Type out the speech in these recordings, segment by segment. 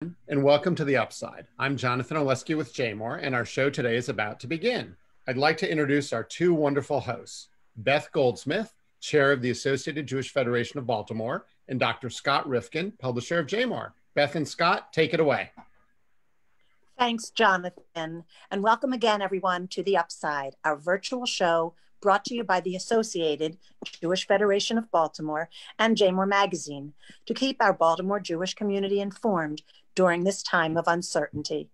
And welcome to The Upside. I'm Jonathan Oleski with JMOR, and our show today is about to begin. I'd like to introduce our two wonderful hosts, Beth Goldsmith, Chair of the Associated Jewish Federation of Baltimore, and Dr. Scott Rifkin, publisher of JMOR. Beth and Scott, take it away. Thanks, Jonathan, and welcome again, everyone, to The Upside, our virtual show brought to you by the Associated Jewish Federation of Baltimore and JMOR Magazine to keep our Baltimore Jewish community informed during this time of uncertainty.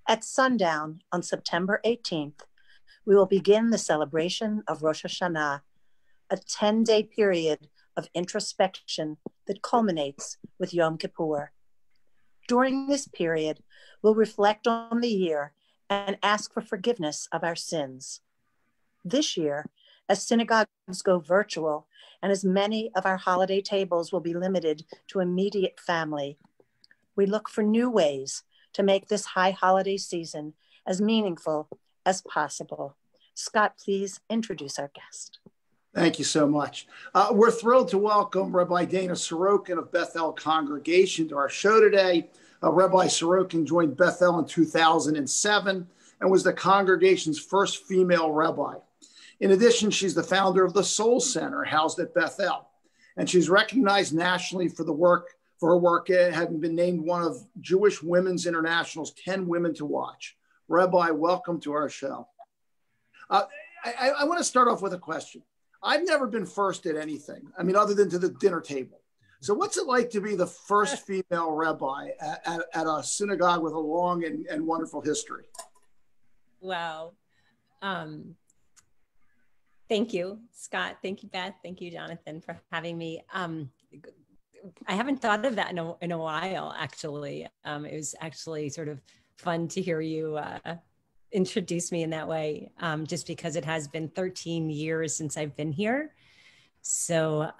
At sundown on September 18th, we will begin the celebration of Rosh Hashanah, a 10-day period of introspection that culminates with Yom Kippur. During this period, we'll reflect on the year and ask for forgiveness of our sins. This year, as synagogues go virtual and as many of our holiday tables will be limited to immediate family, we look for new ways to make this high holiday season as meaningful as possible. Scott, please introduce our guest. Thank you so much. We're thrilled to welcome Rabbi Dana Saroken of Bethel Congregation to our show today. Rabbi Saroken joined Bethel in 2007 and was the congregation's first female rabbi. In addition, she's the founder of the Soul Center housed at Bethel, and she's recognized nationally for her work, having been named one of Jewish Women's International's 10 Women to Watch. Rabbi, welcome to our show. I want to start off with a question. I've never been first at anything, other than to the dinner table. So what's it like to be the first female rabbi at a synagogue with a long and wonderful history? Wow. Thank you, Scott. Thank you, Beth. Thank you, Jonathan, for having me. I haven't thought of that in a while, actually. It was actually sort of fun to hear you introduce me in that way, just because it has been 13 years since I've been here. So,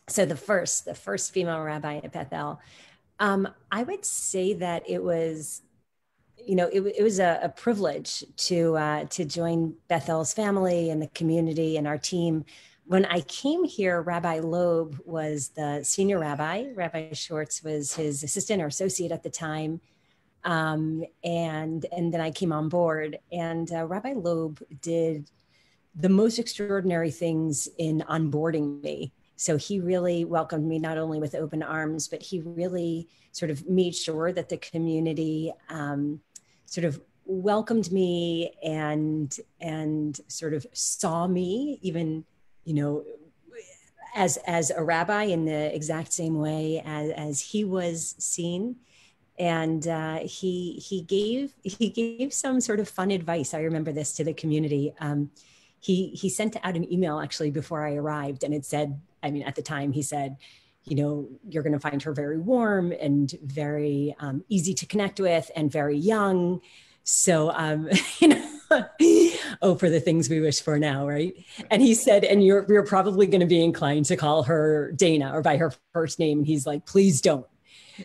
the first female rabbi at Bethel, I would say that it was, it was a privilege to join Bethel's family and the community and our team. When I came here, Rabbi Loeb was the senior rabbi. Rabbi Schwartz was his assistant or associate at the time. And then I came on board, and Rabbi Loeb did the most extraordinary things in onboarding me. So he really welcomed me not only with open arms, but he really sort of made sure that the community sort of welcomed me and sort of saw me even, as a rabbi in the exact same way as he was seen. And he gave some sort of fun advice. I remember this to the community. He sent out an email actually before I arrived, and it said, at the time he said, you're going to find her very warm and very easy to connect with and very young. So, oh, for the things we wish for now, right? And he said, and you're probably going to be inclined to call her Dana or by her first name. And he's like, please don't.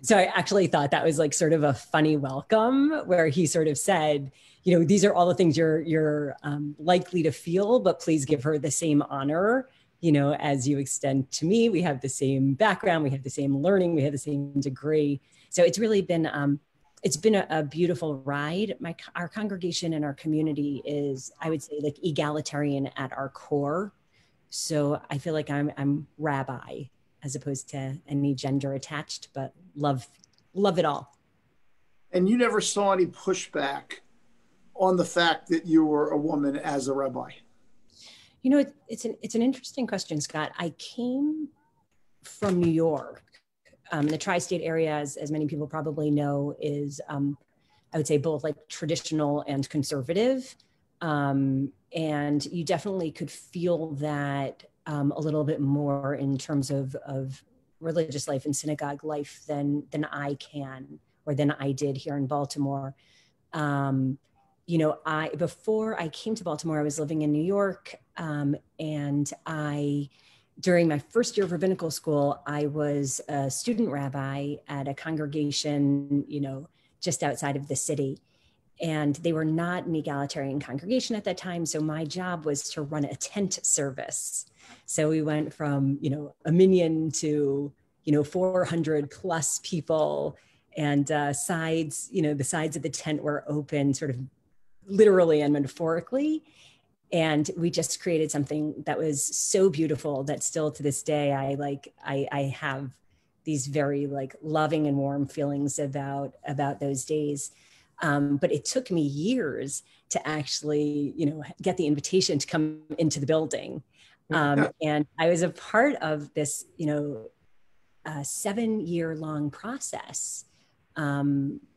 So I actually thought that was like sort of a funny welcome where he sort of said, these are all the things you're likely to feel, but please give her the same honor, as you extend to me. We have the same background, we have the same learning, we have the same degree. So it's really been, a beautiful ride. Our congregation and our community is, I would say, like egalitarian at our core. So I feel like I'm rabbi as opposed to any gender attached, but love it all. And you never saw any pushback on the fact that you were a woman as a rabbi? It's an interesting question, Scott. I came from New York. The tri-state area, as many people probably know, is, I would say, both like traditional and conservative. And you definitely could feel that a little bit more in terms of religious life and synagogue life than I can or than I did here in Baltimore. Before I came to Baltimore, I was living in New York, and during my first year of rabbinical school, I was a student rabbi at a congregation, just outside of the city. And they were not an egalitarian congregation at that time. So my job was to run a tent service. So we went from, a minyan to, 400 plus people, and sides, the sides of the tent were open, sort of literally and metaphorically. And we just created something that was so beautiful that still to this day, I have these very loving and warm feelings about those days. But it took me years to actually, get the invitation to come into the building. And I was a part of this, 7-year-long process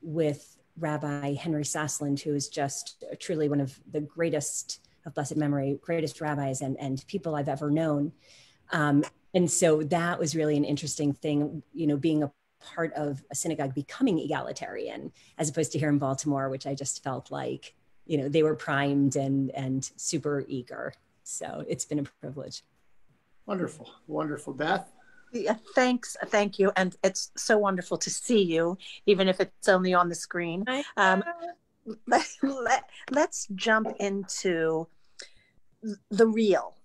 with Rabbi Henry Sasland, who is just truly one of the greatest of blessed memory, greatest rabbis and people I've ever known. And so that was really an interesting thing, being a part of a synagogue becoming egalitarian, as opposed to here in Baltimore, which I just felt like, they were primed and super eager. So it's been a privilege. Wonderful. Wonderful. Beth? Yeah, thanks. Thank you. And it's so wonderful to see you, even if it's only on the screen. Let's jump into the real,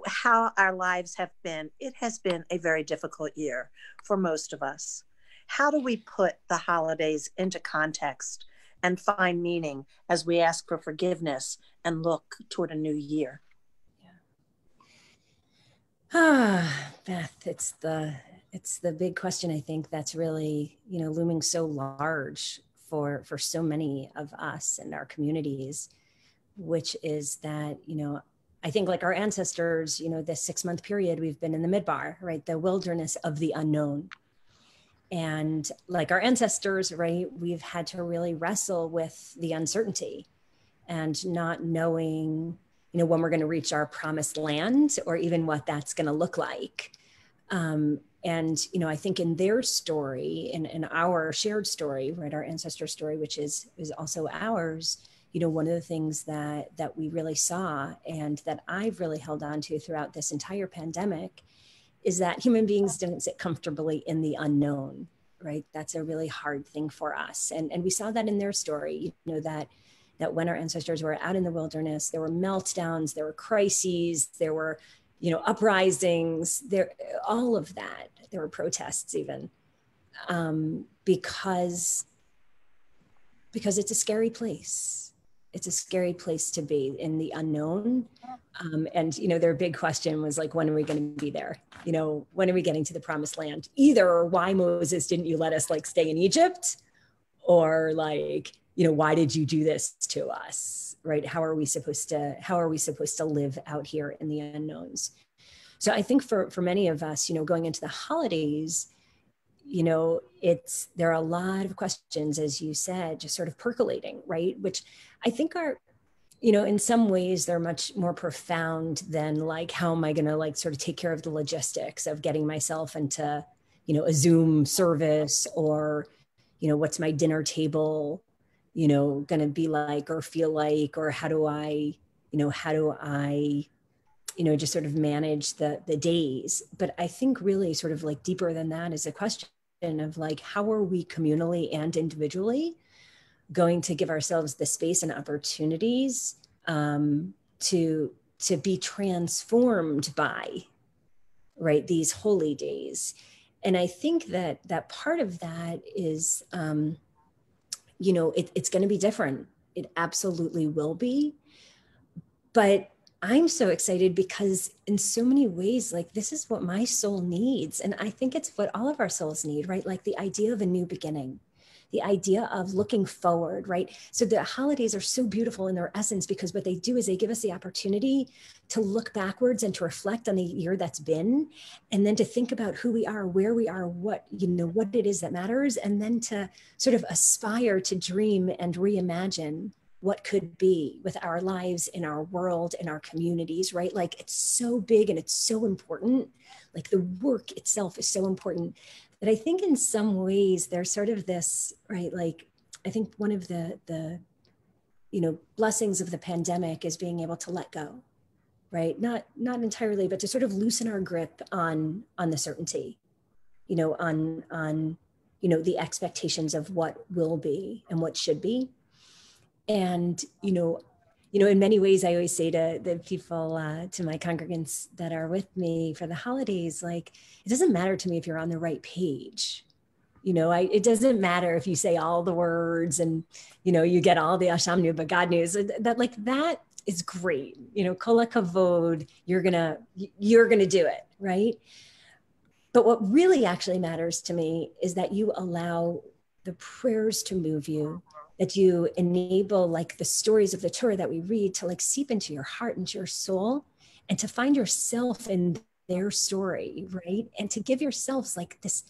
how our lives have been. It has been a very difficult year for most of us. How do we put the holidays into context and find meaning as we ask for forgiveness and look toward a new year? Beth, it's the big question, I think, that's really, looming so large for so many of us and our communities, which is that, I think like our ancestors, this 6-month period, we've been in the midbar, right? The wilderness of the unknown. And like our ancestors, right, we've had to really wrestle with the uncertainty and not knowing, when we're going to reach our promised land or even what that's going to look like. And, I think in their story, in our shared story, right, our ancestor story, which is also ours, one of the things that we really saw and that I've really held on to throughout this entire pandemic is that human beings don't sit comfortably in the unknown, right? That's a really hard thing for us. And we saw that in their story, that when our ancestors were out in the wilderness, there were meltdowns, there were crises, there were, uprisings, all of that. There were protests even, because it's a scary place. It's a scary place to be in the unknown. And, their big question was like, when are we going to be there? When are we getting to the promised land? Either why, Moses, didn't you let us stay in Egypt? Or why did you do this to us? Right? How are we supposed to live out here in the unknowns? So I think for many of us, going into the holidays, there are a lot of questions, as you said, just sort of percolating, right? Which I think are, in some ways they're much more profound than how am I going to sort of take care of the logistics of getting myself into, a Zoom service, or, what's my dinner table, going to be like or feel like, or how do I just sort of manage the days. But I think really sort of deeper than that is a question of how are we communally and individually going to give ourselves the space and opportunities to be transformed by, right, these holy days. And I think that part of that is, it's going to be different. It absolutely will be. But I'm so excited because in so many ways, this is what my soul needs. And I think it's what all of our souls need, right? The idea of a new beginning, the idea of looking forward, right? So the holidays are so beautiful in their essence because what they do is they give us the opportunity to look backwards and to reflect on the year that's been, and then to think about who we are, where we are, what it is that matters, and then to sort of aspire to dream and reimagine what could be with our lives, in our world, in our communities, right? It's so big and it's so important. The work itself is so important that I think in some ways there's sort of this, right? I think one of the blessings of the pandemic is being able to let go, right? Not entirely, but to sort of loosen our grip on the certainty, on the expectations of what will be and what should be. And, in many ways, I always say to the people, to my congregants that are with me for the holidays, like, it doesn't matter to me if you're on the right page. It doesn't matter if you say all the words and, you get all the Asham Nu, but God news, that is great. Kol hakavod, you're gonna do it, right? But what really actually matters to me is that you allow the prayers to move you, that you enable like the stories of the Torah that we read to like seep into your heart, into your soul, and to find yourself in their story, right? And to give yourselves like this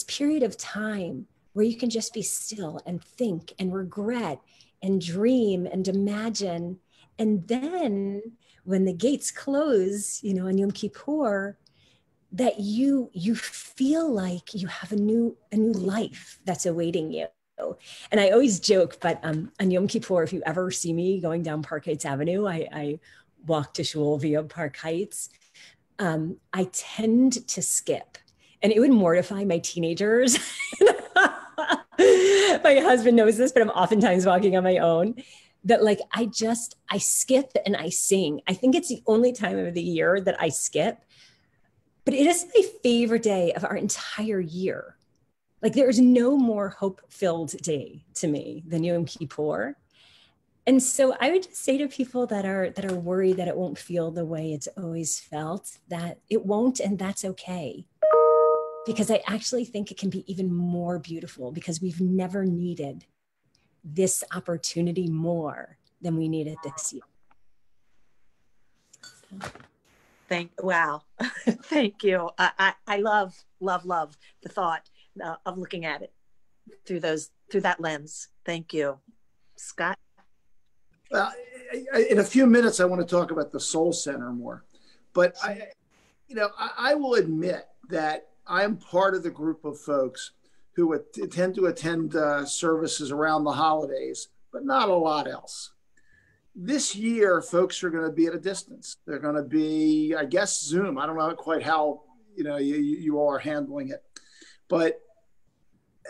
period of time where you can just be still and think and regret and dream and imagine. And then when the gates close, on Yom Kippur, that you feel like you have a new life that's awaiting you. And I always joke, but on Yom Kippur, if you ever see me going down Park Heights Avenue, I walk to shul via Park Heights. I tend to skip, and it would mortify my teenagers. My husband knows this, but I'm oftentimes walking on my own. That like I skip and I sing. I think it's the only time of the year that I skip. But it is my favorite day of our entire year. Like there is no more hope-filled day to me than Yom Kippur. And so I would just say to people that are worried that it won't feel the way it's always felt, that it won't, and that's okay. Because I actually think it can be even more beautiful because we've never needed this opportunity more than we need it this year. Wow. Thank you. I love the thought of looking at it through that lens. Thank you. Scott? In a few minutes, I want to talk about the Soul Center more, but I will admit that I am part of the group of folks who tend to attend services around the holidays, but not a lot else. This year, folks are going to be at a distance. They're going to be, I guess, Zoom. I don't know quite how you all are handling it, but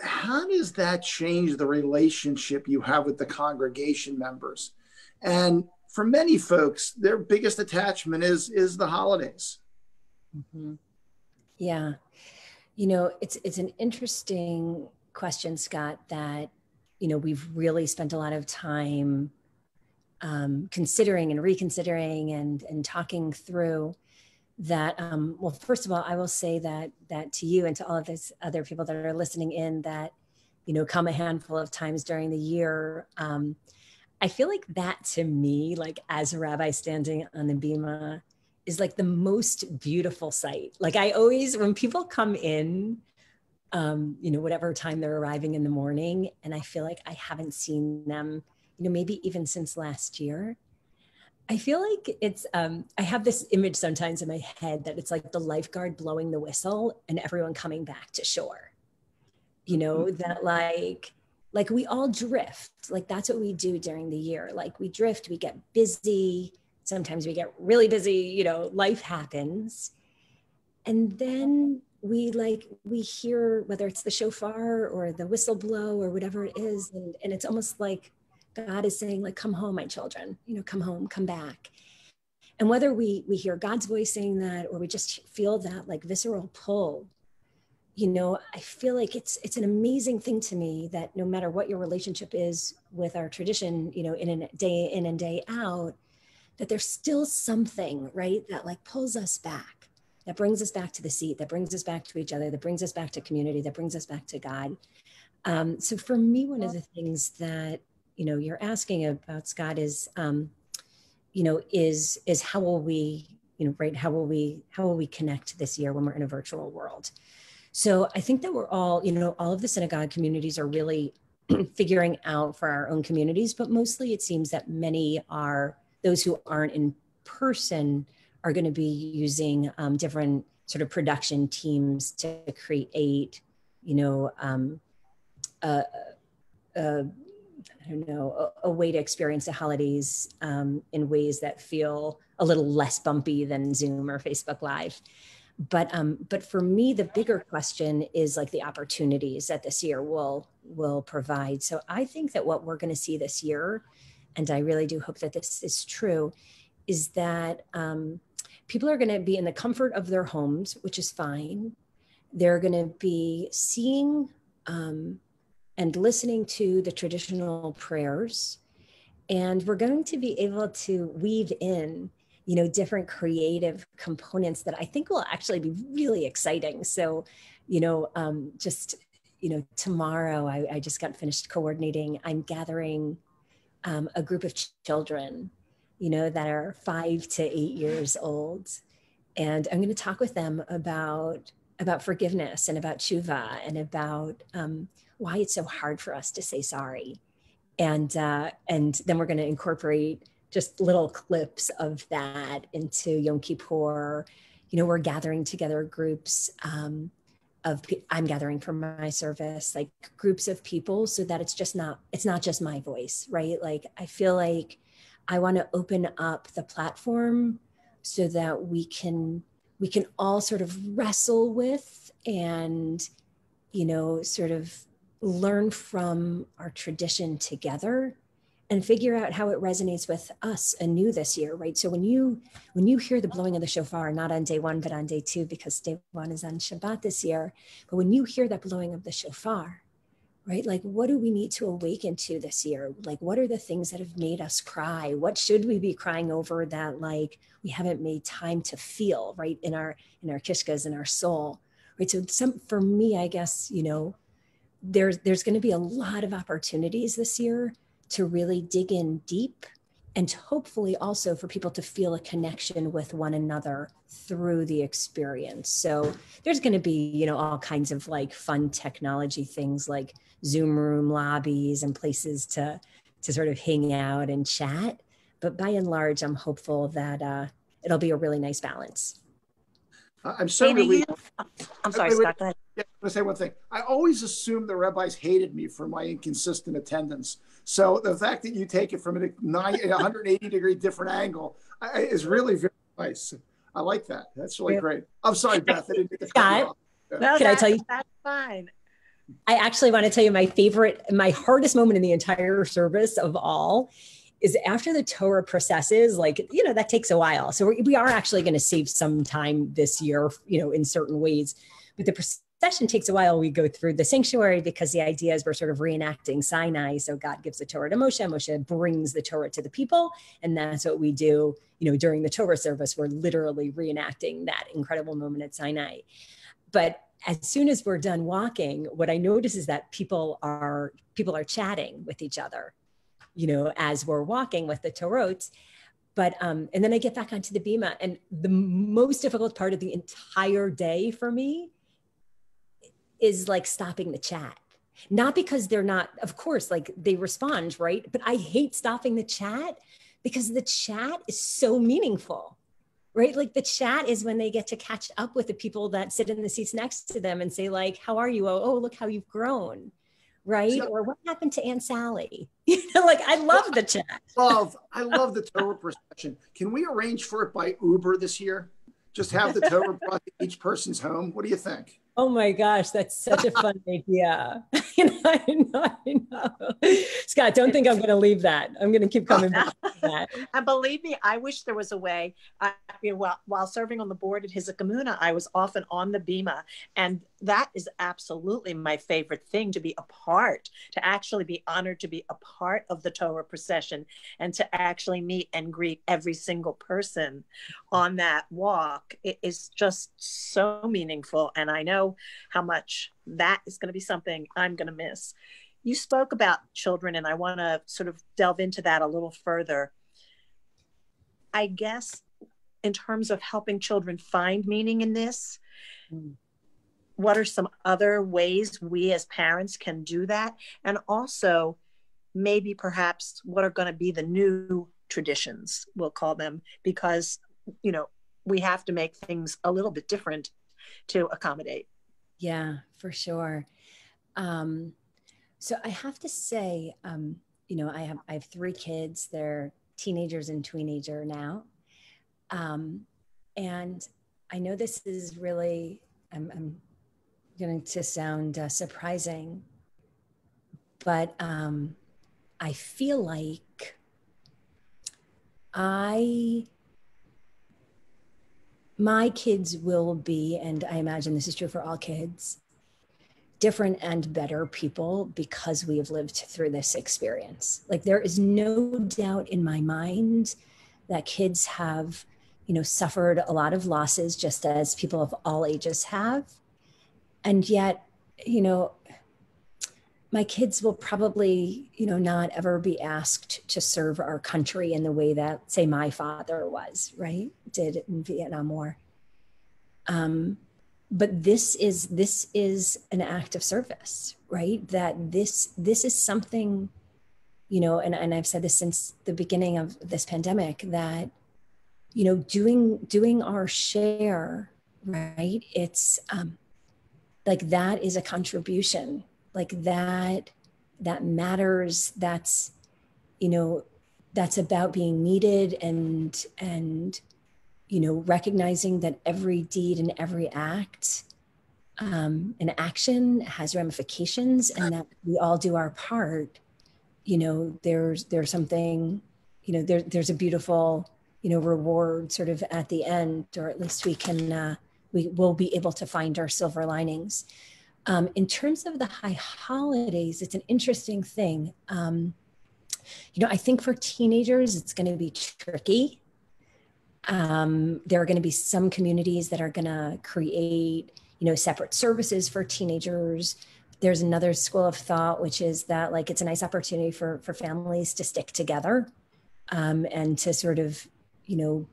how does that change the relationship you have with the congregation members? And for many folks, their biggest attachment is the holidays. Mm-hmm. Yeah. It's an interesting question, Scott, that, we've really spent a lot of time considering and reconsidering and talking through that. Well, first of all, I will say that to you and to all of these other people that are listening in that, come a handful of times during the year. I feel like that to me, like as a rabbi standing on the bima, is like the most beautiful sight. Like I always, when people come in, whatever time they're arriving in the morning, and I feel like I haven't seen them, maybe even since last year, I feel like it's, I have this image sometimes in my head that it's like the lifeguard blowing the whistle and everyone coming back to shore, that like we all drift. Like that's what we do during the year. Like we drift, we get busy. Sometimes we get really busy, life happens. And then we hear, whether it's the shofar or the whistle blow or whatever it is. And it's almost like God is saying, like, come home, my children, come home, come back. And whether we hear God's voice saying that, or we just feel that like visceral pull, I feel like it's an amazing thing to me that no matter what your relationship is with our tradition, in and day out, that there's still something, right, that like pulls us back, that brings us back to the seat, that brings us back to each other, that brings us back to community, that brings us back to God. So for me, one of the things that, you're asking about, Scott, is, is how will we, right, how will we connect this year when we're in a virtual world? So I think that we're all, all of the synagogue communities are really figuring out for our own communities, but mostly it seems that many are, those who aren't in person are going to be using different sort of production teams to create, a way to experience the holidays in ways that feel a little less bumpy than Zoom or Facebook Live. But for me, the bigger question is like the opportunities that this year will provide. So I think that what we're going to see this year and I really do hope that this is true, is that people are going to be in the comfort of their homes, which is fine. They're going to be seeing and listening to the traditional prayers. And we're going to be able to weave in, different creative components that I think will actually be really exciting. So, tomorrow I just got finished coordinating. I'm gathering a group of children, that are 5 to 8 years old. And I'm going to talk with them about forgiveness and about tshuva and about why it's so hard for us to say sorry. And then we're going to incorporate just little clips of that into Yom Kippur. We're gathering together groups I'm gathering for my service, like groups of people, so that it's not just my voice, right? Like, I feel like I want to open up the platform so that we can all sort of wrestle with and, sort of learn from our tradition together and figure out how it resonates with us anew this year, right? So when you hear the blowing of the shofar, not on day 1, but on day 2, because day 1 is on Shabbat this year, but when you hear that blowing of the shofar, right? Like, what do we need to awaken to this year? Like, what are the things that have made us cry? What should we be crying over that, like, we haven't made time to feel, right? In our kishkas, in our soul, right? So for me, I guess, there's going to be a lot of opportunities this year to really dig in deep, and hopefully also for people to feel a connection with one another through the experience. So there's going to be, all kinds of like fun technology things like Zoom room lobbies and places to sort of hang out and chat. But by and large, I'm hopeful that it'll be a really nice balance. I'm so relieved. I'm sorry, Scott, go ahead. Yeah, I'm going to say one thing. I always assumed the rabbis hated me for my inconsistent attendance. So the fact that you take it from a 180-degree different angle is really very nice. I like that. That's really great. I'm sorry, Beth. I didn't get to cut you off. No, Can I tell you? That's fine. I actually want to tell you my hardest moment in the entire service of all is after the Torah processes, like, that takes a while. So we are actually going to save some time this year, in certain ways. But the procession takes a while. We go through the sanctuary because the idea is we're sort of reenacting Sinai. So God gives the Torah to Moshe. Moshe brings the Torah to the people. And that's what we do, during the Torah service. We're literally reenacting that incredible moment at Sinai. But as soon as we're done walking, what I notice is that people are chatting with each other, as we're walking with the Torot. But, and then I get back onto the bima, and the most difficult part of the entire day for me is like stopping the chat. Not because they're not, of course, like they respond, right? But I hate stopping the chat because the chat is so meaningful, right? Like the chat is when they get to catch up with the people that sit in the seats next to them and say like, how are you? Oh, look how you've grown. Right? So, or what happened to Aunt Sally? Like, I love the chat. I love the Torah procession. Can we arrange for it by Uber this year? Just have the Torah brought to each person's home. What do you think? Oh my gosh, that's such a fun idea. I know. Scott, don't think I'm going to leave that. I'm going to keep coming back to that. And believe me, I wish there was a way. While serving on the board at Hizakamuna, I was often on the Bima. And that is absolutely my favorite thing, to actually be honored to be a part of the Torah procession and to actually meet and greet every single person on that walk. It is just so meaningful. And I know how much that is going to be something I'm going to miss. You spoke about children, and I want to sort of delve into that a little further. I guess in terms of helping children find meaning in this, what are some other ways we as parents can do that? And also maybe perhaps what are going to be the new traditions, we'll call them, because, we have to make things a little bit different to accommodate. Yeah, for sure. So I have to say, I have 3 kids. They're teenagers and tweenager now. And I know this is really, I'm going to sound surprising, but I feel like my kids will be, and I imagine this is true for all kids, different and better people because we have lived through this experience. Like, there is no doubt in my mind that kids have, suffered a lot of losses, just as people of all ages have. And yet, my kids will probably, not ever be asked to serve our country in the way that, say, my father did in Vietnam War. But this is an act of service, right? That this is something, and I've said this since the beginning of this pandemic, that, doing our share, right? It's like, that is a contribution, like that matters. That's, that's about being needed, and recognizing that every deed and every act, an action has ramifications, and that we all do our part. There's something, there's a beautiful, reward sort of at the end, or at least we will be able to find our silver linings. In terms of the high holidays, it's an interesting thing. I think for teenagers, it's going to be tricky. There are going to be some communities that are going to create, separate services for teenagers. There's another school of thought, which is that, like, it's a nice opportunity for families to stick together, and to sort of,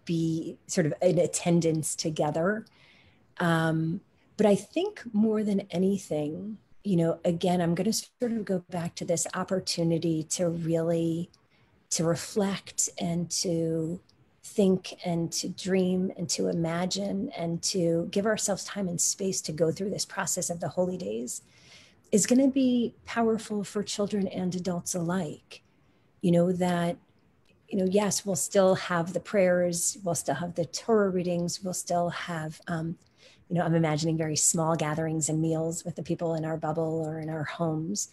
be sort of in attendance together. But I think more than anything, again, I'm going to sort of go back to this opportunity to really, to reflect and to think and to dream and to imagine and to give ourselves time and space to go through this process of the holy days is going to be powerful for children and adults alike. That, yes, we'll still have the prayers, we'll still have the Torah readings, we'll still have, I'm imagining very small gatherings and meals with the people in our bubble or in our homes.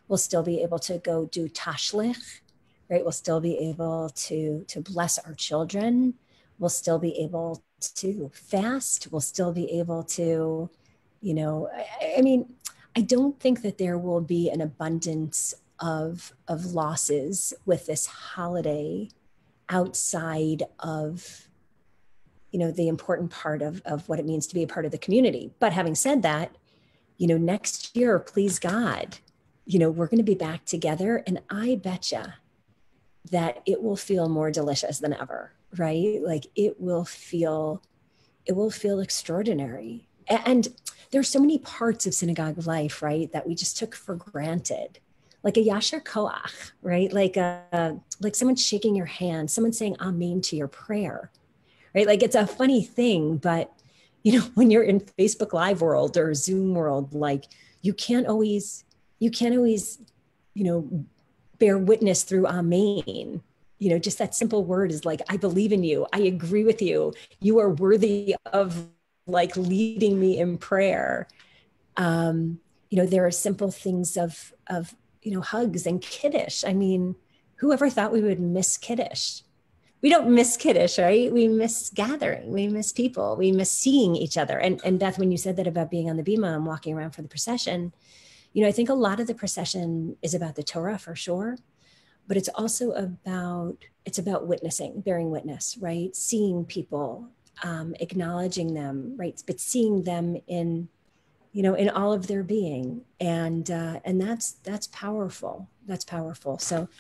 We'll still be able to go do tashlich, right? We'll still be able to bless our children. We'll still be able to fast. We'll still be able to, I don't think that there will be an abundance of losses with this holiday outside of, the important part of what it means to be a part of the community. But having said that, next year, please God, we're going to be back together, and I betcha that it will feel more delicious than ever, right? Like, it will feel extraordinary. And there's so many parts of synagogue life, right, that we just took for granted, like a yasher koach, right? Like someone shaking your hand, someone saying amen to your prayer, right? Like, it's a funny thing, but when you're in Facebook Live world or Zoom world, like, you can't always, bear witness through amen. Just that simple word is like, I believe in you. I agree with you. You are worthy of, like, leading me in prayer. There are simple things of hugs and Kiddush. I mean, whoever thought we would miss Kiddush? We don't miss Kiddush, right? We miss gathering. We miss people. We miss seeing each other. And Beth, when you said that about being on the bima and walking around for the procession, I think a lot of the procession is about the Torah for sure, but it's also about witnessing, bearing witness, right? Seeing people, acknowledging them, right? But seeing them in all of their being. And that's powerful. That's powerful. So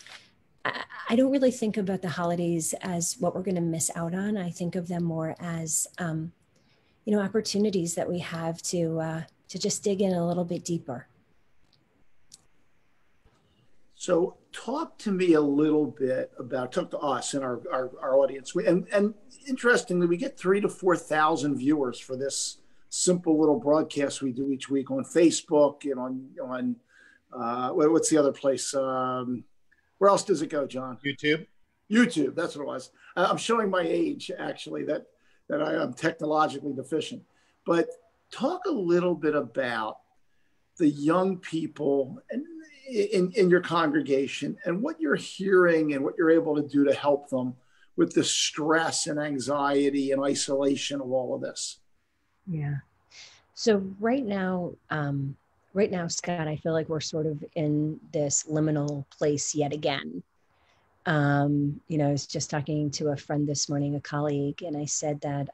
I don't really think about the holidays as what we're going to miss out on. I think of them more as, opportunities that we have to just dig in a little bit deeper. So talk to me a little bit about, talk to us and our audience. And interestingly, we get 3,000 to 4,000 viewers for this simple little broadcast we do each week on Facebook and on what's the other place? Where else does it go, John? YouTube, that's what it was. I'm showing my age, actually, that I am technologically deficient. But talk a little bit about the young people and in your congregation and what you're hearing and what you're able to do to help them with the stress and anxiety and isolation of all of this? Yeah. So right now, Scott, I feel like we're sort of in this liminal place yet again. I was just talking to a friend this morning, a colleague, and I said that,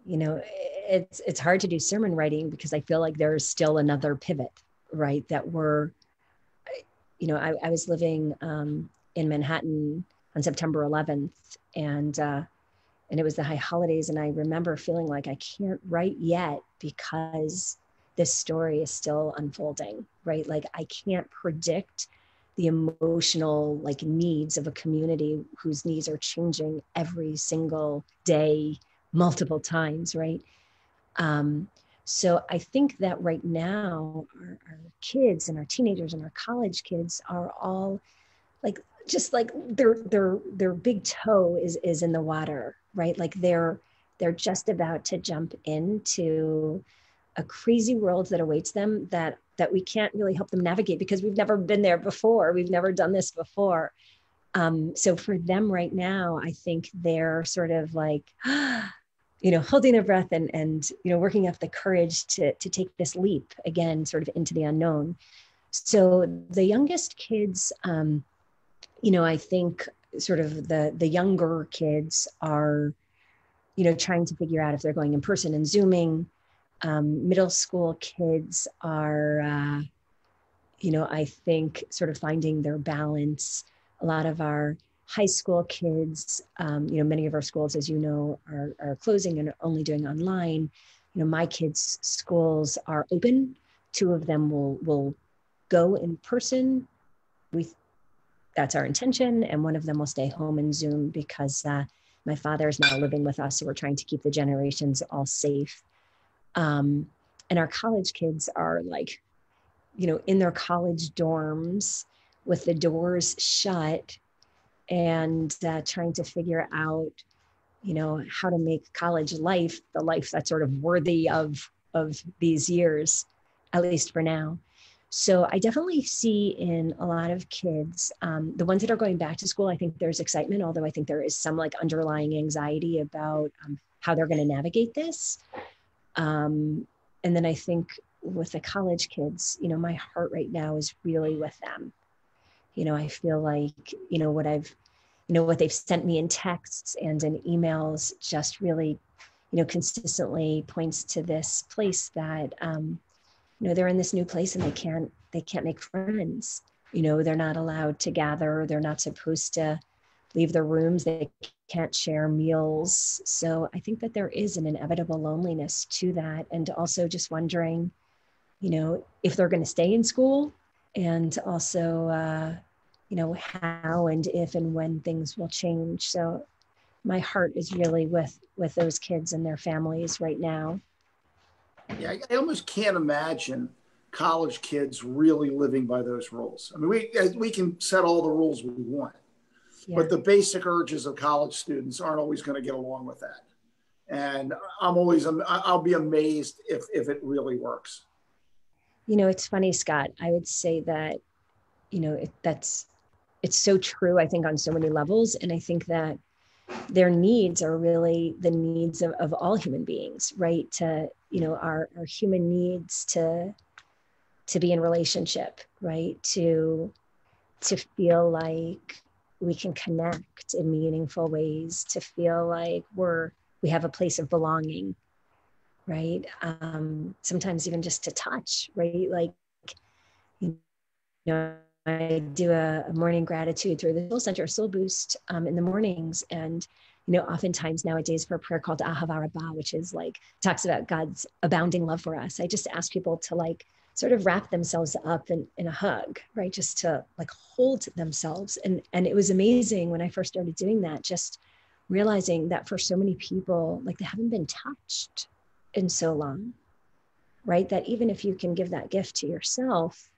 it's hard to do sermon writing because I feel like there's still another pivot, right? That I was living in Manhattan on September 11th, and it was the high holidays, and I remember feeling like I can't write yet because this story is still unfolding, right? Like I can't predict the emotional needs of a community whose needs are changing every single day, multiple times, right? So I think that right now our kids and our teenagers and our college kids are all just like their big toe is in the water, right? Like they're just about to jump into a crazy world that awaits them that we can't really help them navigate because we've never been there before. We've never done this before. So for them right now, I think they're sort of holding their breath and working up the courage to take this leap again, sort of into the unknown. So the youngest kids, I think sort of the younger kids are, trying to figure out if they're going in person and Zooming. Middle school kids are, I think sort of finding their balance. A lot of our high school kids, many of our schools, as you know, are closing and are only doing online. My kids' schools are open. 2 of them will go in person. That's our intention. And 1 of them will stay home and Zoom because my father is now living with us. So we're trying to keep the generations all safe. And our college kids are in their college dorms with the doors shut and trying to figure out, how to make college life the life that's sort of worthy of these years, at least for now. So I definitely see in a lot of kids, the ones that are going back to school, I think there's excitement, although I think there is some underlying anxiety about how they're going to navigate this. And then I think with the college kids, my heart right now is really with them. I feel like, what they've sent me in texts and in emails just really, consistently points to this place that, they're in this new place and they can't make friends. They're not allowed to gather. They're not supposed to leave their rooms. They can't share meals. So I think that there is an inevitable loneliness to that. And also just wondering, if they're going to stay in school and also, how and if and when things will change. So my heart is really with those kids and their families right now. Yeah, I almost can't imagine college kids really living by those rules. I mean, we can set all the rules we want, but the basic urges of college students aren't always going to get along with that. And I'll be amazed if it really works. It's funny, Scott. I would say that, it's so true, I think, on so many levels. And I think that their needs are really the needs of all human beings, right? To, our human needs to be in relationship, right? To feel like we can connect in meaningful ways, to feel like we have a place of belonging, right? Sometimes even just to touch, right? I do a morning gratitude through the Soul Center, Soul Boost, in the mornings. And, oftentimes nowadays for a prayer called Ahava Rabbah, which is talks about God's abounding love for us. I just ask people to sort of wrap themselves up in a hug, right? Just to hold themselves. And it was amazing when I first started doing that, just realizing that for so many people, they haven't been touched in so long, right? That even if you can give that gift to yourself,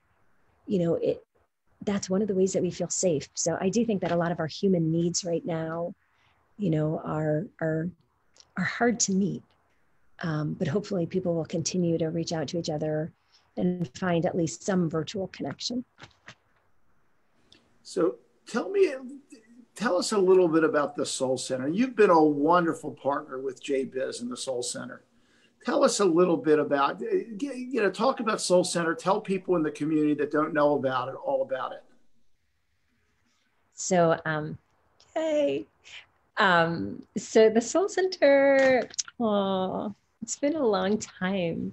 that's one of the ways that we feel safe. So I do think that a lot of our human needs right now, are hard to meet. But hopefully people will continue to reach out to each other and find at least some virtual connection. So tell me, tell us a little bit about the Soul Center. You've been a wonderful partner with JBiz and the Soul Center. Tell us a little bit about, talk about Soul Center. Tell people in the community that don't know about it, all about it. So, yay. So the Soul Center, it's been a long time.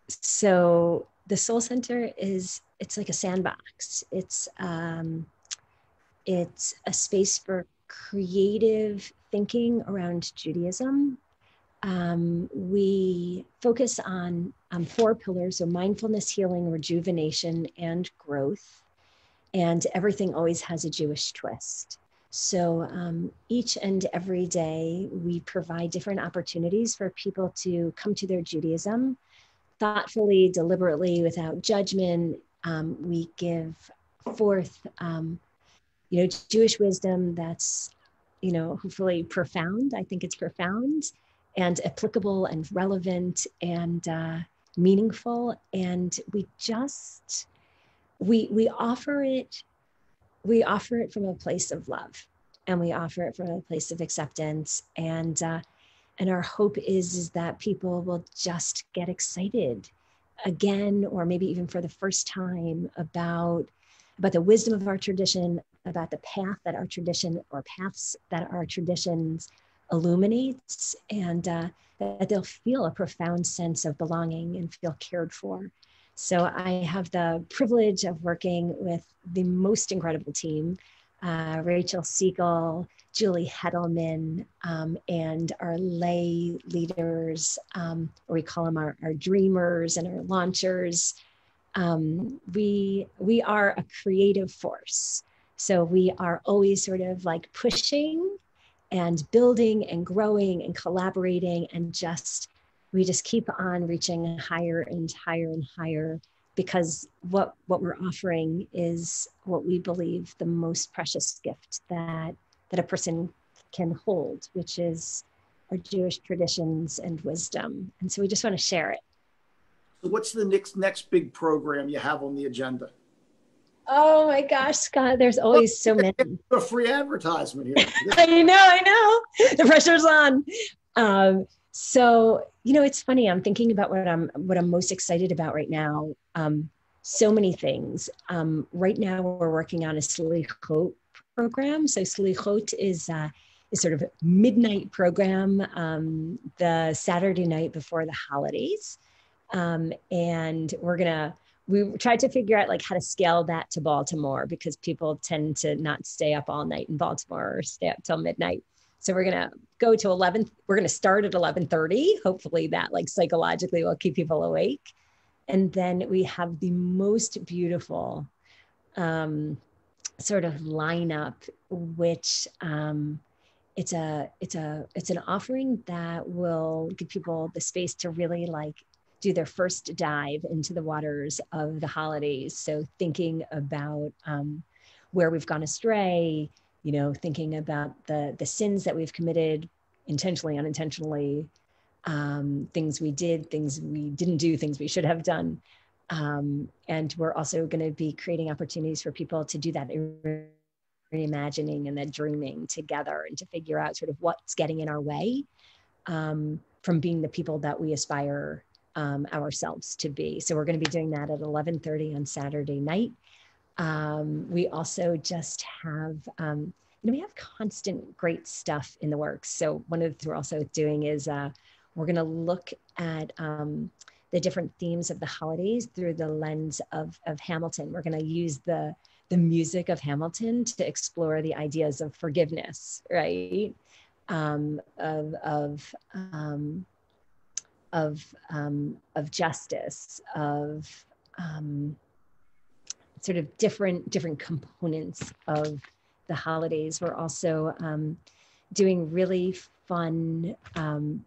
So the Soul Center it's like a sandbox. It's a space for creative thinking around Judaism. We focus on 4 pillars, so mindfulness, healing, rejuvenation, and growth. And everything always has a Jewish twist. So each and every day, we provide different opportunities for people to come to their Judaism thoughtfully, deliberately, without judgment. We give forth, Jewish wisdom that's, hopefully profound. I think it's profound and applicable and relevant and meaningful. And we offer it from a place of love, and we offer it from a place of acceptance. And our hope is that people will just get excited again, or maybe even for the first time, about the wisdom of our tradition, about the path that our tradition, or paths that our traditions illuminates, and that they'll feel a profound sense of belonging and feel cared for. So I have the privilege of working with the most incredible team, Rachel Siegel, Julie Hedelman, and our lay leaders, or we call them our dreamers and our launchers. We are a creative force. So we are always sort of like pushing and building and growing and collaborating, and we just keep on reaching higher and higher and higher, because what we're offering is what we believe the most precious gift that a person can hold, which is our Jewish traditions and wisdom. And so we just want to share it. So what's the next big program you have on the agenda? Oh my gosh, Scott, there's always so many. A free advertisement here. I know. The pressure's on. So, it's funny. I'm thinking about what I'm most excited about right now. So many things. Right now, we're working on a Slichot program. So Slichot is sort of a midnight program, the Saturday night before the holidays. And we tried to figure out like how to scale that to Baltimore, because people tend to not stay up all night in Baltimore or stay up till midnight. So we're going to go to 11. We're going to start at 11:30. Hopefully that like psychologically will keep people awake. And then we have the most beautiful sort of lineup, which it's an offering that will give people the space to really like do their first dive into the waters of the holidays. So thinking about where we've gone astray, thinking about the sins that we've committed intentionally, unintentionally, things we did, things we didn't do, things we should have done. And we're also going to be creating opportunities for people to do that reimagining and that dreaming together, and to figure out sort of what's getting in our way from being the people that we aspire ourselves to be. So we're going to be doing that at 11:30 on Saturday night. We also just have, we have constant great stuff in the works. So one of the things we're also doing is we're going to look at the different themes of the holidays through the lens of Hamilton. We're going to use the music of Hamilton to explore the ideas of forgiveness, right? Of justice, of sort of different components of the holidays. We're also doing really fun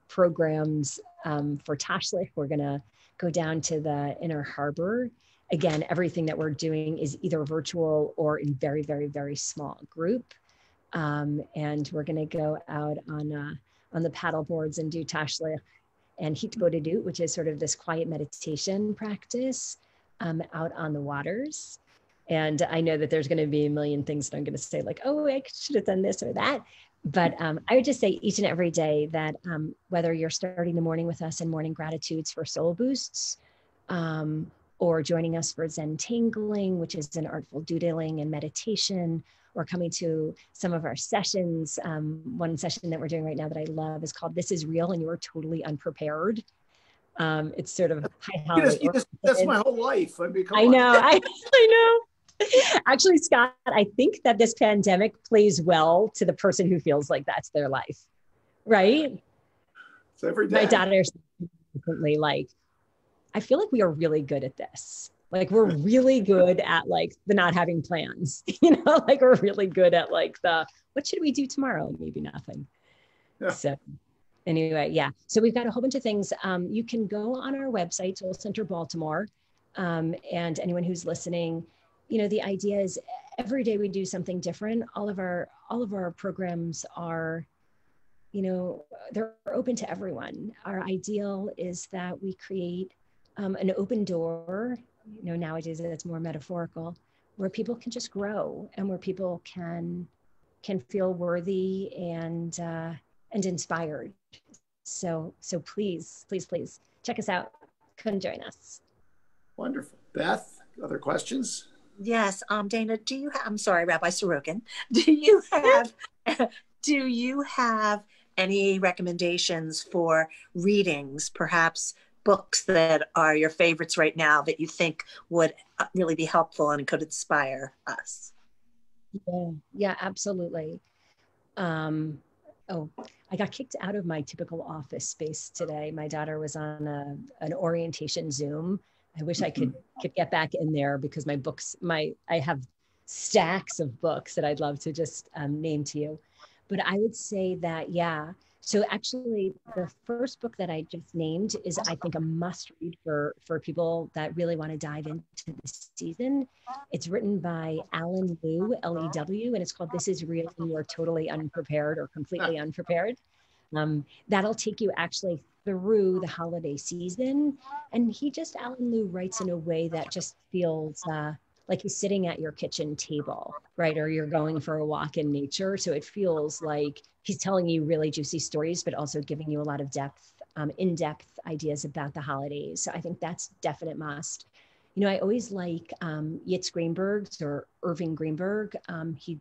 programs for Tashlich. We're gonna go down to the Inner Harbor. Again, everything that we're doing is either virtual or in very, very, very small group. And we're gonna go out on the paddle boards and do Tashlich and Hitbodedut, which is sort of this quiet meditation practice out on the waters. And I know that there's going to be a million things that I'm going to say, like, oh, I should have done this or that. But I would just say each and every day that whether you're starting the morning with us in morning gratitudes for soul boosts, or joining us for Zen Tangling, which is an artful doodling and meditation, or coming to some of our sessions. One session that we're doing right now that I love is called This Is Real and You're Totally Unprepared. It's sort of high holiday. That's my whole life. I mean, I know. I know. Actually, Scott, I think that this pandemic plays well to the person who feels like that's their life, right? It's every day. My daughter recently, like, I feel like we are really good at this. Like, we're really good at like the not having plans, like we're really good at like the, what should we do tomorrow? Maybe nothing. Yeah. So anyway, yeah. So we've got a whole bunch of things. You can go on our website, Soul Center Baltimore, and anyone who's listening, the idea is every day we do something different. All of our programs are, they're open to everyone. Our ideal is that we create an open door. Nowadays it's more metaphorical, where people can just grow and where people can feel worthy and inspired. So please check us out. Come join us. Wonderful. Beth, other questions? Yes. Dana, I'm sorry, Rabbi Saroken, do you have any recommendations for readings, perhaps books that are your favorites right now that you think would really be helpful and could inspire us? Yeah, absolutely. I got kicked out of my typical office space today. My daughter was on an orientation Zoom. I wish I could get back in there because my books, I have stacks of books that I'd love to just name to you. But I would say that, yeah. So actually the first book that I just named is, I think, a must read for people that really want to dive into this season. It's written by Alan Lew, L-E-W, and it's called This Is Real and You're Totally Unprepared or Completely Unprepared. That'll take you actually through the holiday season. And Alan Lew writes in a way that just feels like he's sitting at your kitchen table, right? Or you're going for a walk in nature. So it feels like he's telling you really juicy stories, but also giving you a lot of depth, in-depth ideas about the holidays. So I think that's definite must. I always like Yitz Greenberg's or Irving Greenberg. He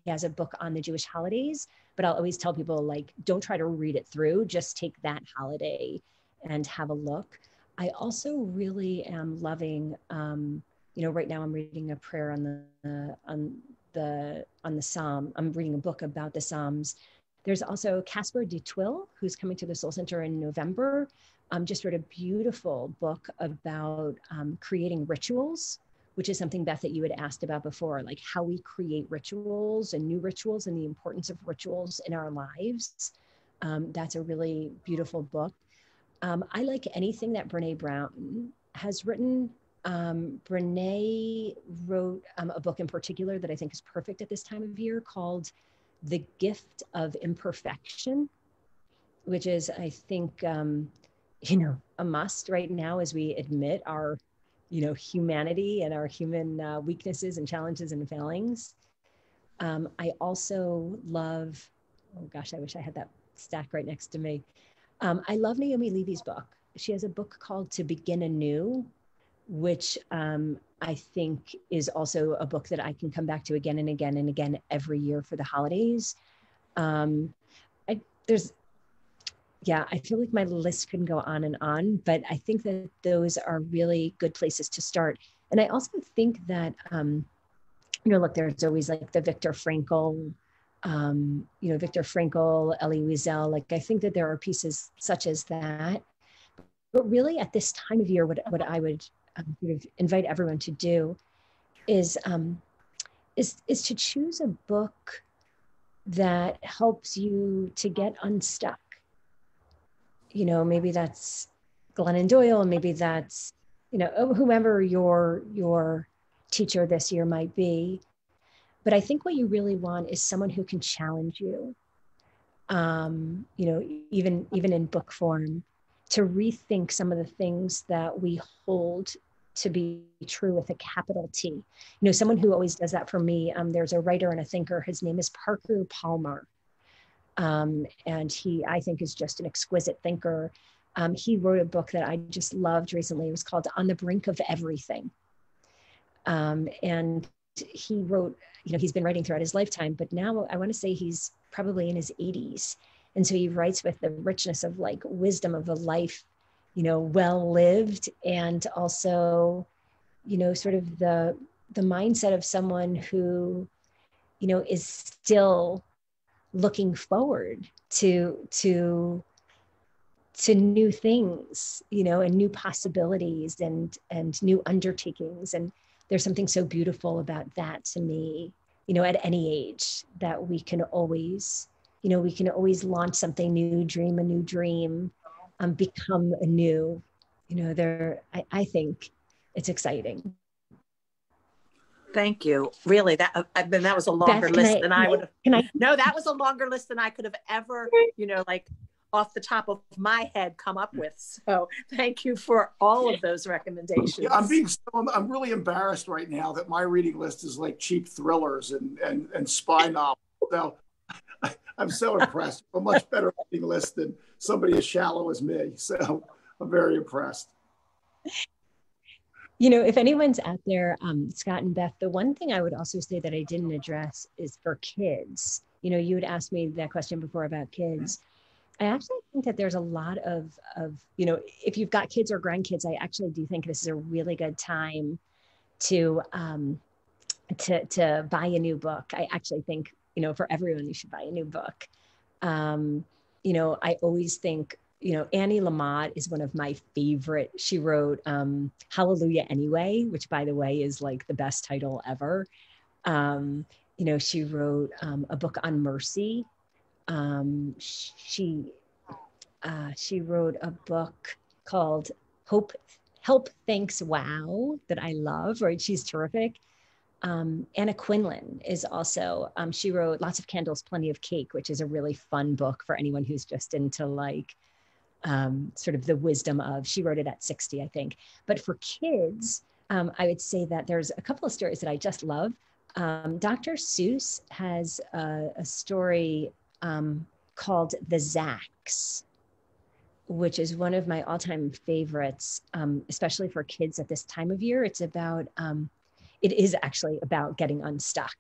has a book on the Jewish holidays, but I'll always tell people, like, don't try to read it through, just take that holiday and have a look. I also really am loving, right now I'm reading a prayer on the Psalm. I'm reading a book about the Psalms. There's also Casper de Twill, who's coming to the Soul Center in November. Just wrote a beautiful book about creating rituals, which is something, Beth, that you had asked about before, like how we create rituals and new rituals and the importance of rituals in our lives. That's a really beautiful book. I like anything that Brene Brown has written. Brene wrote a book in particular that I think is perfect at this time of year called The Gift of Imperfection, which is, I think, a must right now as we admit our, humanity and our human weaknesses and challenges and failings. I also love, oh gosh, I wish I had that stack right next to me. I love Naomi Levy's book. She has a book called To Begin Anew, which I think is also a book that I can come back to again and again and again every year for the holidays. I feel like my list couldn't go on, but I think that those are really good places to start. And I also think that, look, there's always like the Viktor Frankl, Elie Wiesel. Like, I think that there are pieces such as that. But really at this time of year, what I would sort of invite everyone to do is to choose a book that helps you to get unstuck. Maybe that's Glennon Doyle, maybe that's, whomever your teacher this year might be. But I think what you really want is someone who can challenge you, even in book form, to rethink some of the things that we hold to be true with a capital T. You know, someone who always does that for me, there's a writer and a thinker, his name is Parker Palmer. And he, I think, is just an exquisite thinker. He wrote a book that I just loved recently. It was called On the Brink of Everything. And he wrote, you know, he's been writing throughout his lifetime, but now I want to say he's probably in his 80s. And so he writes with the richness of like wisdom of a life, you know, well lived, and also, you know, sort of the mindset of someone who, you know, is still looking forward to new things, you know, and new possibilities and new undertakings. And there's something so beautiful about that to me, you know, at any age, that we can always, you know, we can always launch something new, dream a new dream, become anew, you know, I think it's exciting. Thank you. Really, that was a longer list than I would have. No, that was a longer list than I could have ever, you know, like off the top of my head come up with. So thank you for all of those recommendations. Yeah, I'm really embarrassed right now that my reading list is like cheap thrillers and spy novels. So I'm so impressed. A much better reading list than somebody as shallow as me. So I'm very impressed. You know, if anyone's out there, Scott and Beth, the one thing I would also say that I didn't address is for kids. You know, you had asked me that question before about kids. I actually think that there's a lot of, you know, if you've got kids or grandkids, I actually do think this is a really good time to buy a new book. I actually think, you know, for everyone, you should buy a new book. You know, I always think, you know, Annie Lamott is one of my favorite. She wrote Hallelujah Anyway, which, by the way, is like the best title ever. You know, she wrote a book on mercy. She wrote a book called Help Thanks Wow that I love, right? She's terrific. Anna Quinlan is also, she wrote Lots of Candles, Plenty of Cake, which is a really fun book for anyone who's just into like sort of the wisdom of, she wrote it at 60, I think. But for kids, I would say that there's a couple of stories that I just love. Dr. Seuss has a story called The Zacks, which is one of my all-time favorites, especially for kids at this time of year. It's about, it is actually about getting unstuck,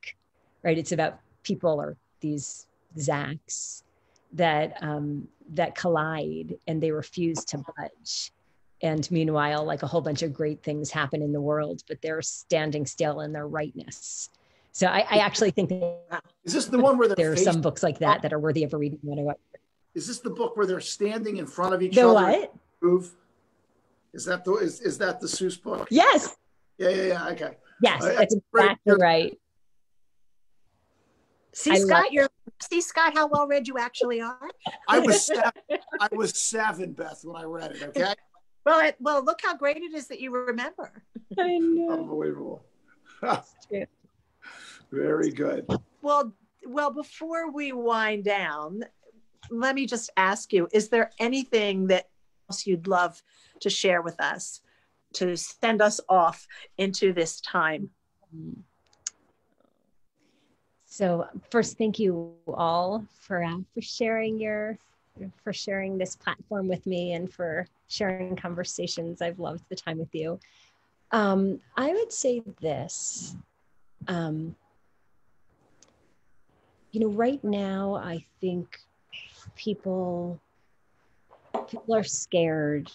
right? It's about people, or these Zacks, that collide and they refuse to budge. And meanwhile, like a whole bunch of great things happen in the world, but they're standing still in their rightness. So I actually think that, is this the one where there are some books like that that are worthy of a reading? Is this the book where they're standing in front of each other? What? Move? Is that the Seuss book? Yes. Yeah. Okay. Yes, that's exactly right. See, Scott, how well read you actually are. I was 7, Beth, when I read it. Okay. Well, look how great it is that you remember. I know. Unbelievable. Very good. Well, before we wind down, let me just ask you, is there anything that else you'd love to share with us to send us off into this time? So first, thank you all for sharing this platform with me and for sharing conversations. I've loved the time with you. I would say this, you know, right now, I think people are scared.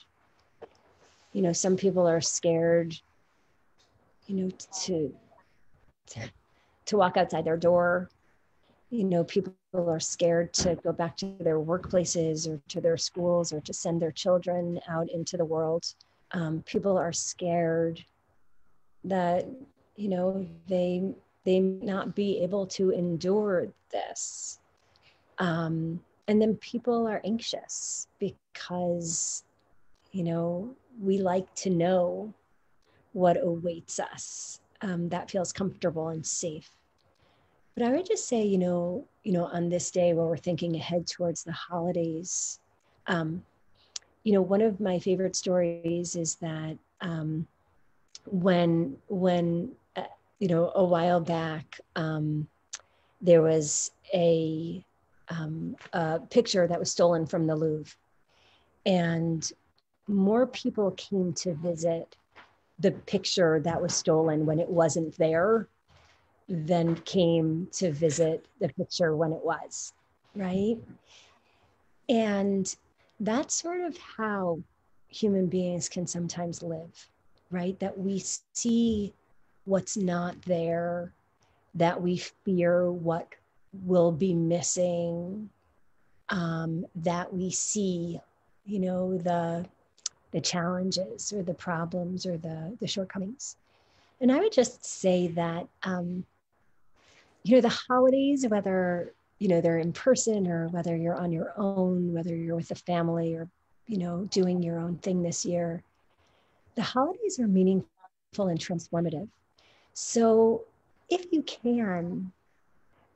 You know, some people are scared, you know, to walk outside their door. You know, people are scared to go back to their workplaces or to their schools or to send their children out into the world. People are scared that, you know, they not be able to endure this. And then people are anxious because, you know, we like to know what awaits us. That feels comfortable and safe. But I would just say, you know, on this day where we're thinking ahead towards the holidays, you know, one of my favorite stories is that when a while back, there was a picture that was stolen from the Louvre, and more people came to visit the picture that was stolen when it wasn't there than came to visit the picture when it was, right? And that's sort of how human beings can sometimes live, right? That we see what's not there, that we fear what will be missing, that we see, the challenges or the problems or the shortcomings. And I would just say that, the holidays, whether, they're in person or whether you're on your own, whether you're with a family or, doing your own thing this year, the holidays are meaningful and transformative. So if you can,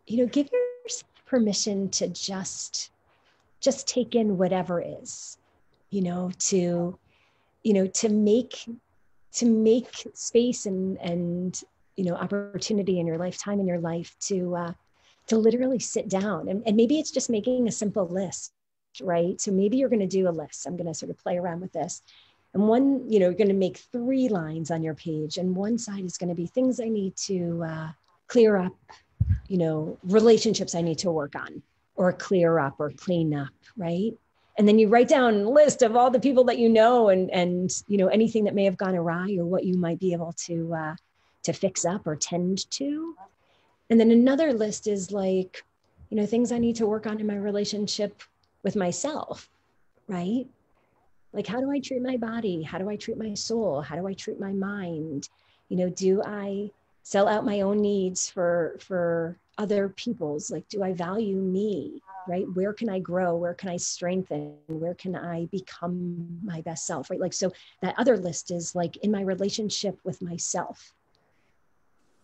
give yourself permission to just take in whatever is, to make space and opportunity in your lifetime, in your life to literally sit down. And maybe it's just making a simple list, right? So maybe you're going to do a list. I'm going to sort of play around with this. And one, you're going to make 3 lines on your page. And one side is going to be things I need to clear up, relationships I need to work on or clear up or clean up, right? And then you write down a list of all the people that and anything that may have gone awry or what you might be able to fix up or tend to. And then another list is like, things I need to work on in my relationship with myself, right? Like, how do I treat my body? How do I treat my soul? How do I treat my mind? Do I sell out my own needs for other people's? Like, do I value me, right? Where can I grow? Where can I strengthen? Where can I become my best self, right? Like, so that other list is like, in my relationship with myself,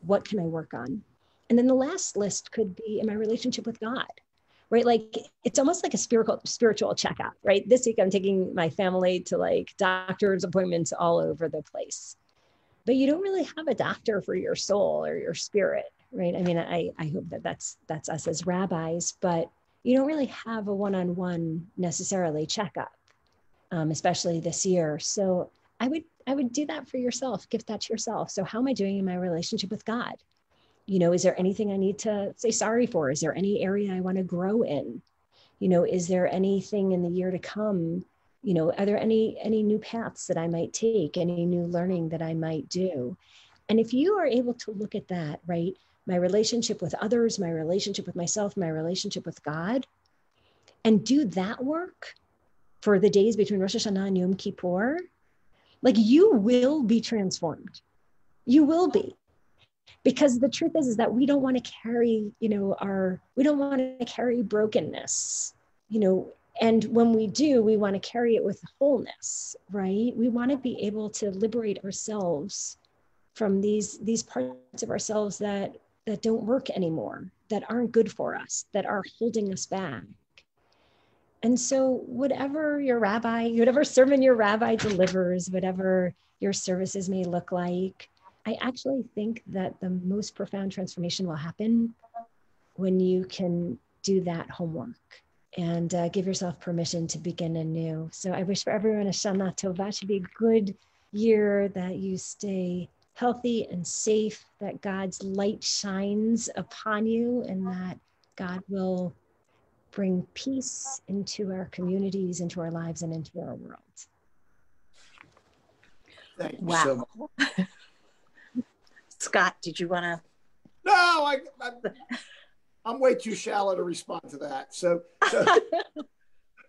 what can I work on? And then the last list could be in my relationship with God, right? Like, it's almost like a spiritual checkup, right? This week I'm taking my family to like doctor's appointments all over the place, but you don't really have a doctor for your soul or your spirit, right? I mean, I hope that's us as rabbis, but you don't really have a one-on-one necessarily checkup, especially this year. So I would do that for yourself, gift that to yourself. So how am I doing in my relationship with God? Is there anything I need to say sorry for? Is there any area I want to grow in? Is there anything in the year to come? Are there any new paths that I might take, any new learning that I might do? And if you are able to look at that, right? My relationship with others, my relationship with myself, my relationship with God, and do that work for the days between Rosh Hashanah and Yom Kippur, like, you will be transformed. You will be. Because the truth is that we don't want to carry, we don't want to carry brokenness, and when we do, we want to carry it with wholeness, right? We want to be able to liberate ourselves from these parts of ourselves that don't work anymore, that aren't good for us, that are holding us back. And so whatever sermon your rabbi delivers, whatever your services may look like, I actually think that the most profound transformation will happen when you can do that homework and give yourself permission to begin anew. So I wish for everyone a Shana Tova, should be a good year, that you stay healthy and safe, that God's light shines upon you, and that God will bring peace into our communities, into our lives, and into our world. Thank you so much. Scott, did you want to? No, I'm way too shallow to respond to that. So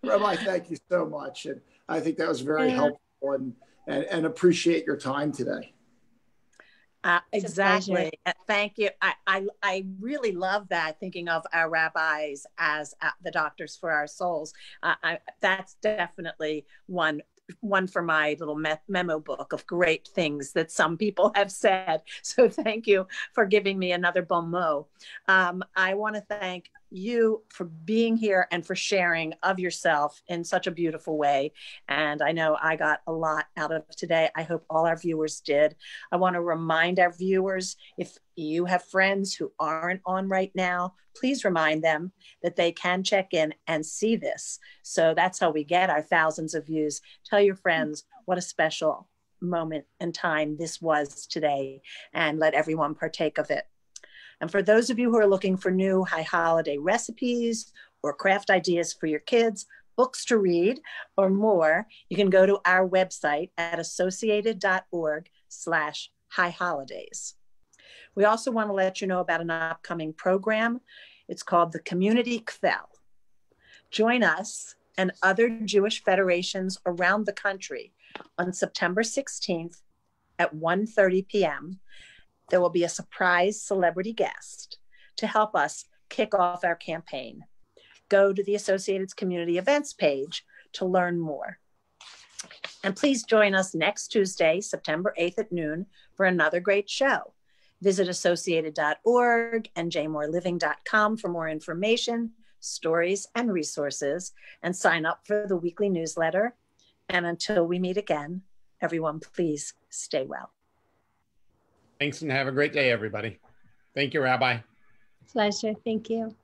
Rabbi, thank you so much. And I think that was very helpful, and appreciate your time today. Exactly. Thank you. I really love that, thinking of our rabbis as the doctors for our souls. That's definitely one for my little memo book of great things that some people have said. So thank you for giving me another bon mot. I want to thank you for being here and for sharing of yourself in such a beautiful way. And I know I got a lot out of today. I hope all our viewers did. I want to remind our viewers, if you have friends who aren't on right now, please remind them that they can check in and see this. So that's how we get our thousands of views. Tell your friends what a special moment and time this was today, and let everyone partake of it. And for those of you who are looking for new high holiday recipes or craft ideas for your kids, books to read, or more, you can go to our website at associated.org/highholidays. We also want to let you know about an upcoming program. It's called the Community Kvel. Join us and other Jewish federations around the country on September 16th at 1:30 p.m. There will be a surprise celebrity guest to help us kick off our campaign. Go to the Associated's community events page to learn more. And please join us next Tuesday, September 8th at noon for another great show. Visit associated.org and jmoreliving.com for more information, stories, and resources, and sign up for the weekly newsletter. And until we meet again, everyone, please stay well. Thanks, and have a great day, everybody. Thank you, Rabbi. Pleasure. Thank you.